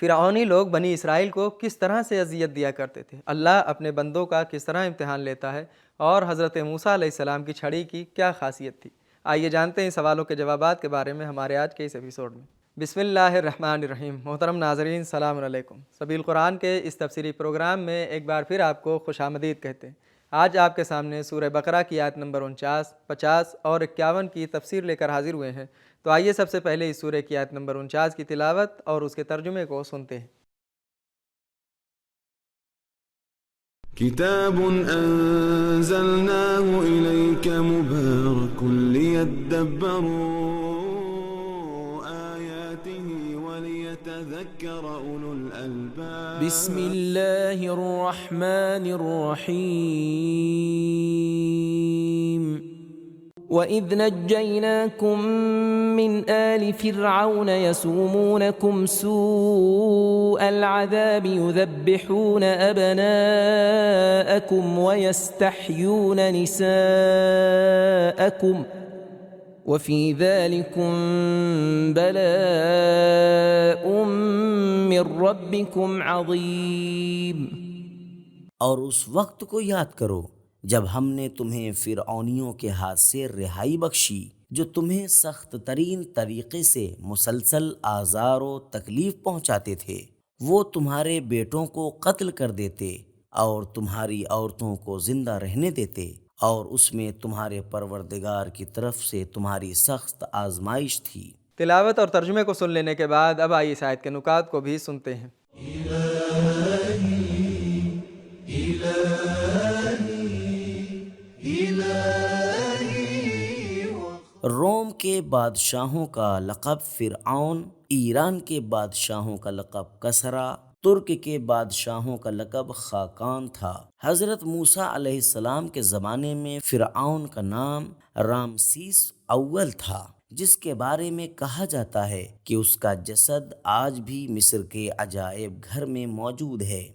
فرعونی لوگ بنی اسرائیل کو کس طرح سے اذیت دیا کرتے تھے، اللہ اپنے بندوں کا کس طرح امتحان لیتا ہے، اور حضرت موسیٰ علیہ السلام کی چھڑی کی کیا خاصیت تھی۔ آئیے جانتے ہیں ان سوالوں کے جوابات کے بارے میں ہمارے آج کے اس ایپیسوڈ میں۔ بسم اللہ الرحمن الرحیم۔ محترم ناظرین، السلام علیکم۔ سبیل قرآن کے اس تفسیری پروگرام میں ایک بار پھر آپ کو خوش آمدید کہتے ہیں۔ آج آپ کے سامنے سورہ بقرہ کی آیت نمبر 49، 50 اور 51 کی تفسیر لے کر حاضر ہوئے ہیں۔ تو آئیے سب سے پہلے اس سورہ کی آیت نمبر 49 کی تلاوت اور اس کے ترجمے کو سنتے ہیں۔ کتاب انزلناه الیک مبارک لیدبروا آیاته ولیتذکر اولو الالباب۔ بسم اللہ الرحمن الرحیم۔ وَإِذْ نَجَّيْنَاكُمْ مِنْ آلِ فِرْعَوْنَ يَسُومُونَكُمْ سُوءَ الْعَذَابِ يُذَبِّحُونَ أَبْنَاءَكُمْ وَيَسْتَحْيُونَ نِسَاءَكُمْ وَفِي ذَلِكُمْ بَلَاءٌ مِّن رَّبِّكُمْ عَظِيمٌ۔ اور اس وقت کو یاد کرو جب ہم نے تمہیں فرعونیوں کے ہاتھ سے رہائی بخشی جو تمہیں سخت ترین طریقے سے مسلسل آزار و تکلیف پہنچاتے تھے۔ وہ تمہارے بیٹوں کو قتل کر دیتے اور تمہاری عورتوں کو زندہ رہنے دیتے، اور اس میں تمہارے پروردگار کی طرف سے تمہاری سخت آزمائش تھی۔ تلاوت اور ترجمے کو سن لینے کے بعد اب آئیے اس آیت کے نکات کو بھی سنتے ہیں۔ روم کے بادشاہوں کا لقب فرعون، ایران کے بادشاہوں کا لقب کسرا، ترک کے بادشاہوں کا لقب خاقان تھا۔ حضرت موسیٰ علیہ السلام کے زمانے میں فرعون کا نام رامسیس اول تھا، جس کے بارے میں کہا جاتا ہے کہ اس کا جسد آج بھی مصر کے عجائب گھر میں موجود ہے۔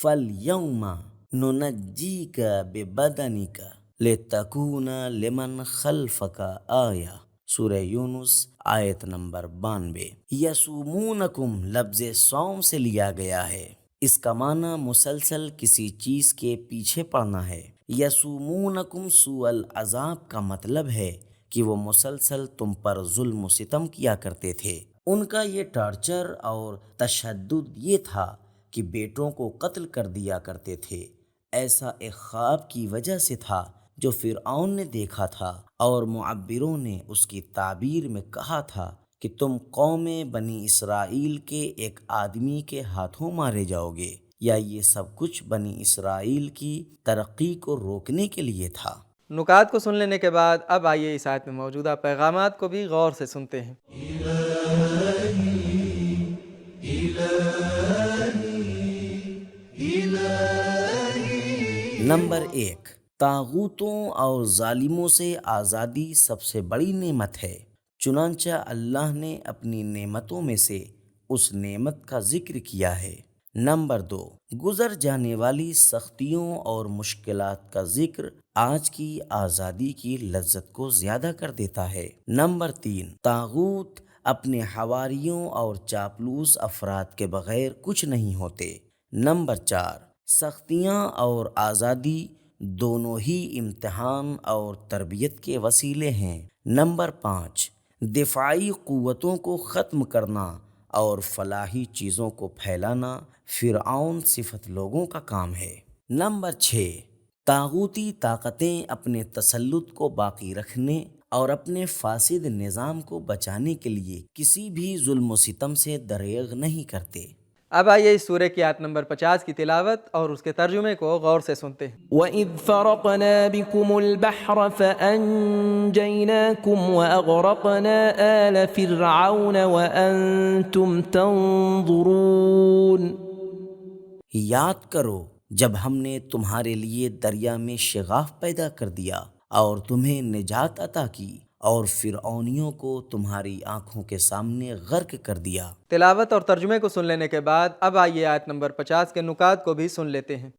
فَالْيَوْمَ نُنَجِّيكَ بِبَدَنِكَ لِتَكُونَ لِمَنْ خَلْفَكَ آیہ، سورہ یونس آیت نمبر 92۔ یسومونکم لفظ صوم سے لیا گیا ہے۔ اس کا معنی مسلسل کسی چیز کے پیچھے پڑنا ہے۔ یسومونکم سوء العذاب کا مطلب ہے کہ وہ مسلسل تم پر ظلم و ستم کیا کرتے تھے۔ ان کا یہ ٹارچر اور تشدد یہ تھا کہ بیٹوں کو قتل کر دیا کرتے تھے۔ ایسا ایک خواب کی وجہ سے تھا جو فرعون نے دیکھا تھا، اور معبروں نے اس کی تعبیر میں کہا تھا کہ تم قوم بنی اسرائیل کے ایک آدمی کے ہاتھوں مارے جاؤ گے، یا یہ سب کچھ بنی اسرائیل کی ترقی کو روکنے کے لیے تھا۔ نکات کو سن لینے کے بعد اب آئیے اس آیت میں موجودہ پیغامات کو بھی غور سے سنتے ہیں۔ نمبر 1، طاغوتوں اور ظالموں سے آزادی سب سے بڑی نعمت ہے، چنانچہ اللہ نے اپنی نعمتوں میں سے اس نعمت کا ذکر کیا ہے۔ نمبر 2، گزر جانے والی سختیوں اور مشکلات کا ذکر آج کی آزادی کی لذت کو زیادہ کر دیتا ہے۔ نمبر 3، طاغوت اپنے حواریوں اور چاپلوس افراد کے بغیر کچھ نہیں ہوتے۔ نمبر 4، سختیاں اور آزادی دونوں ہی امتحان اور تربیت کے وسیلے ہیں۔ نمبر 5، دفاعی قوتوں کو ختم کرنا اور فلاحی چیزوں کو پھیلانا فرعون صفت لوگوں کا کام ہے۔ نمبر 6، طاغوتی طاقتیں اپنے تسلط کو باقی رکھنے اور اپنے فاسد نظام کو بچانے کے لیے کسی بھی ظلم و ستم سے دریغ نہیں کرتے۔ اب آئیے اس سورہ کی آیت نمبر 50 کی تلاوت اور اس کے ترجمے کو غور سے سنتے ہیں۔ وَإِذْ فَرَقْنَا بِكُمُ الْبَحْرَ فَأَنْجَيْنَاكُمْ وَأَغْرَقْنَا آلَ فِرْعَوْنَ وَأَنْتُمْ تَنْظُرُونَ۔ یاد کرو جب ہم نے تمہارے لیے دریا میں شگاف پیدا کر دیا اور تمہیں نجات عطا کی، اور فرعونیوں کو تمہاری آنکھوں کے سامنے غرق کر دیا۔ تلاوت اور ترجمے کو سن لینے کے بعد اب آئیے آیت نمبر 50 کے نکات کو بھی سن لیتے ہیں۔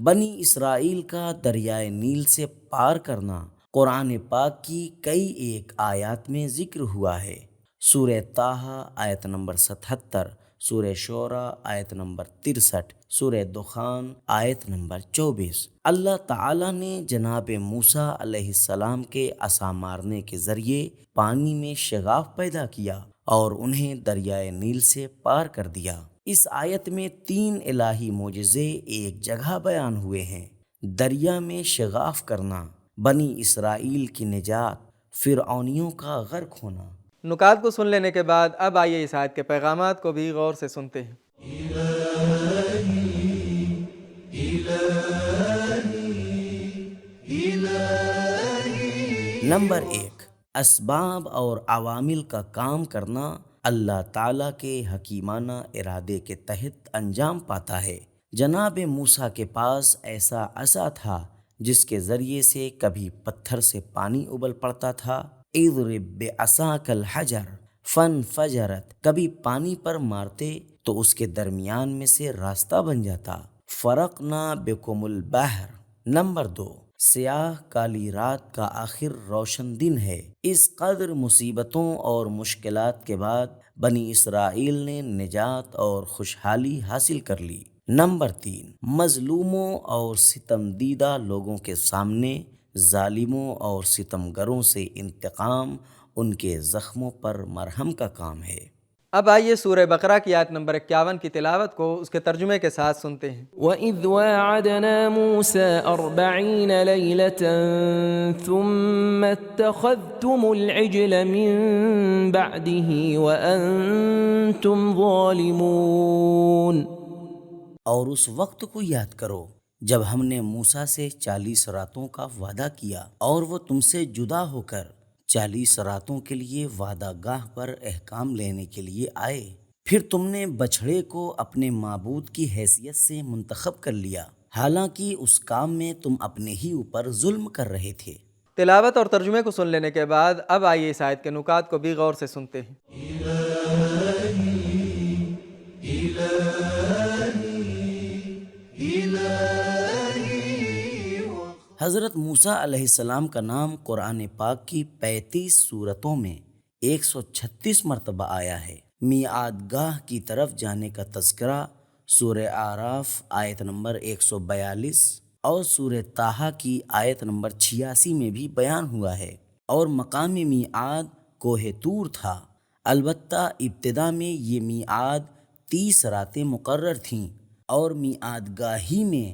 بنی اسرائیل کا دریائے نیل سے پار کرنا قرآن پاک کی کئی ایک آیات میں ذکر ہوا ہے۔ سورہ طٰہٰ آیت نمبر 77، سورہ شعراء آیت نمبر 63، سورہ دخان آیت نمبر 24۔ اللہ تعالیٰ نے جناب موسیٰ علیہ السلام کے عصا مارنے کے ذریعے پانی میں شگاف پیدا کیا اور انہیں دریائے نیل سے پار کر دیا۔ اس آیت میں 3 الہی معجزے ایک جگہ بیان ہوئے ہیں: دریا میں شگاف کرنا، بنی اسرائیل کی نجات، فرعونیوں کا غرق ہونا۔ نکات کو سن لینے کے بعد اب آئیے اس آیت کے پیغامات کو بھی غور سے سنتے ہیں۔ نمبر 1، اسباب اور عوامل کا کام کرنا اللہ تعالیٰ کے حکیمانہ ارادے کے تحت انجام پاتا ہے۔ جناب موسیٰ کے پاس ایسا عصا تھا جس کے ذریعے سے کبھی پتھر سے پانی ابل پڑتا تھا، اضرب بعصاک الحجر فانفجرت، کبھی پانی پر مارتے تو اس کے درمیان میں سے راستہ بن جاتا، فرقنا بکم البحر۔ نمبر 2، سیاہ کالی رات کا آخر روشن دن ہے۔ اس قدر مصیبتوں اور مشکلات کے بعد بنی اسرائیل نے نجات اور خوشحالی حاصل کر لی۔ نمبر 3، مظلوموں اور ستم دیدہ لوگوں کے سامنے ظالموں اور ستمگروں سے انتقام ان کے زخموں پر مرہم کا کام ہے۔ اب آئیے سورہ بقرہ کی آیت نمبر 51 کی تلاوت کو اس کے ترجمے کے ساتھ سنتے ہیں۔ وَإِذْ وَاعَدْنَا مُوسَىٰ 40 لَيْلَةً ثُمَّ اتَّخَذْتُمُ الْعِجْلَ مِن بَعْدِهِ وَأَنْتُمْ ظَالِمُونَ۔ اور اس وقت کو یاد کرو جب ہم نے موسیٰ سے 40 راتوں کا وعدہ کیا اور وہ تم سے جدا ہو کر 40 راتوں کے لیے وعدہ گاہ پر احکام لینے کے لیے آئے، پھر تم نے بچھڑے کو اپنے معبود کی حیثیت سے منتخب کر لیا، حالانکہ اس کام میں تم اپنے ہی اوپر ظلم کر رہے تھے۔ تلاوت اور ترجمے کو سن لینے کے بعد اب آئیے اس آیت کے نکات کو بھی غور سے سنتے ہیں۔ حضرت موسیٰ علیہ السلام کا نام قرآن پاک کی 35 سورتوں میں 136 مرتبہ آیا ہے۔ میعاد گاہ کی طرف جانے کا تذکرہ سورہ اعراف آیت نمبر 142 اور سورہ طٰہٰ کی آیت نمبر 86 میں بھی بیان ہوا ہے، اور مقام میعاد کوہ طور تھا۔ البتہ ابتدا میں یہ میعاد 30 راتیں مقرر تھیں اور میعاد گاہی میں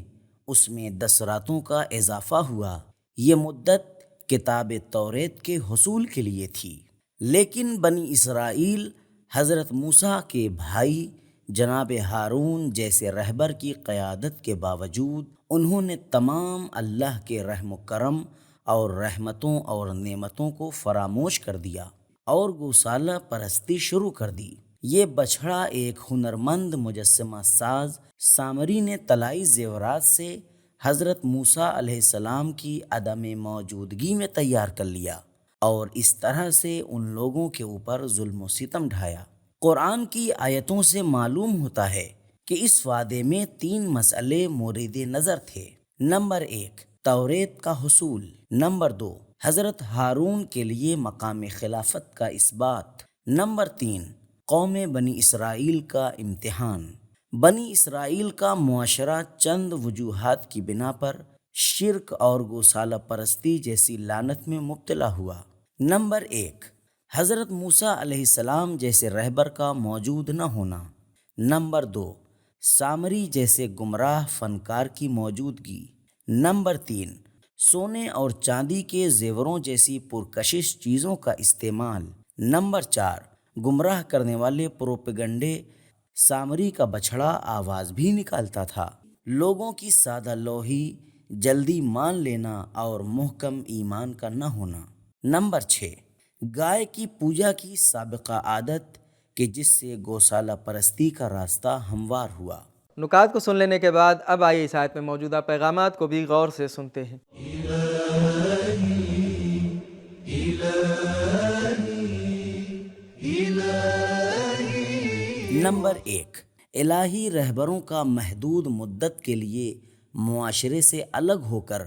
اس میں 10 راتوں کا اضافہ ہوا۔ یہ مدت کتاب توریت کے حصول کے لیے تھی، لیکن بنی اسرائیل حضرت موسیٰ کے بھائی جناب ہارون جیسے رہبر کی قیادت کے باوجود انہوں نے تمام اللہ کے رحم و کرم اور رحمتوں اور نعمتوں کو فراموش کر دیا اور گوسالہ پرستی شروع کر دی۔ یہ بچھڑا ایک ہنرمند مجسمہ ساز سامری نے طلائی زیورات سے حضرت موسیٰ علیہ السلام کی عدم موجودگی میں تیار کر لیا اور اس طرح سے ان لوگوں کے اوپر ظلم و ستم ڈھایا۔ قرآن کی آیتوں سے معلوم ہوتا ہے کہ اس وعدے میں 3 مسئلے مورد نظر تھے۔ نمبر 1، توریت کا حصول۔ نمبر 2، حضرت ہارون کے لیے مقام خلافت کا اثبات۔ نمبر 3، قوم بنی اسرائیل کا امتحان۔ بنی اسرائیل کا معاشرہ چند وجوہات کی بنا پر شرک اور گوسالہ پرستی جیسی لعنت میں مبتلا ہوا۔ نمبر 1، حضرت موسیٰ علیہ السلام جیسے رہبر کا موجود نہ ہونا۔ نمبر 2، سامری جیسے گمراہ فنکار کی موجودگی۔ نمبر 3، سونے اور چاندی کے زیوروں جیسی پرکشش چیزوں کا استعمال۔ نمبر 4، گمراہ کرنے والے پروپیگنڈے۔ سامری کا بچھڑا آواز بھی نکالتا تھا۔ لوگوں کی سادہ لوحی، جلدی مان لینا اور محکم ایمان کا نہ ہونا۔ نمبر 6، گائے کی پوجا کی سابقہ عادت کہ جس سے گوسالہ پرستی کا راستہ ہموار ہوا۔ نکات کو سن لینے کے بعد اب آئیے اس آیت میں موجودہ پیغامات کو بھی غور سے سنتے ہیں۔ نمبر 1، الہی رہبروں کا محدود مدت کے لیے معاشرے سے الگ ہو کر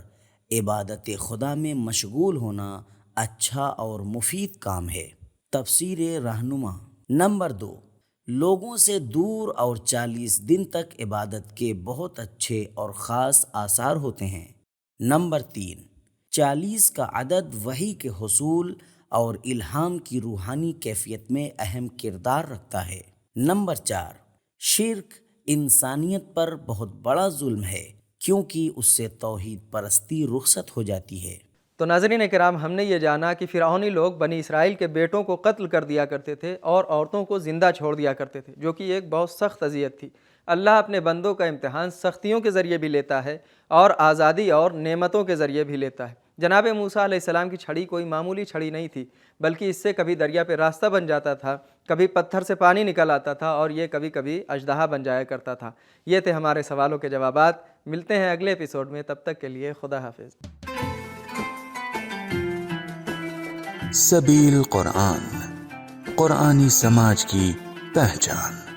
عبادت خدا میں مشغول ہونا اچھا اور مفید کام ہے۔ تفسیر رہنما۔ نمبر 2، لوگوں سے دور اور 40 دن تک عبادت کے بہت اچھے اور خاص آثار ہوتے ہیں۔ نمبر 3، 40 کا عدد وحی کے حصول اور الہام کی روحانی کیفیت میں اہم کردار رکھتا ہے۔ نمبر 4، شرک انسانیت پر بہت بڑا ظلم ہے کیونکہ اس سے توحید پرستی رخصت ہو جاتی ہے۔ تو ناظرین کرام، ہم نے یہ جانا کہ فرعونی لوگ بنی اسرائیل کے بیٹوں کو قتل کر دیا کرتے تھے اور عورتوں کو زندہ چھوڑ دیا کرتے تھے، جو کہ ایک بہت سخت اذیت تھی۔ اللہ اپنے بندوں کا امتحان سختیوں کے ذریعے بھی لیتا ہے اور آزادی اور نعمتوں کے ذریعے بھی لیتا ہے۔ جناب موسیٰ علیہ السلام کی چھڑی کوئی معمولی چھڑی نہیں تھی، بلکہ اس سے کبھی دریا پہ راستہ بن جاتا تھا، کبھی پتھر سے پانی نکل آتا تھا اور یہ کبھی کبھی اژدہا بن جایا کرتا تھا۔ یہ تھے ہمارے سوالوں کے جوابات۔ ملتے ہیں اگلے ایپیسوڈ میں، تب تک کے لیے خدا حافظ۔ سبیل قرآن، قرآنی سماج کی پہچان۔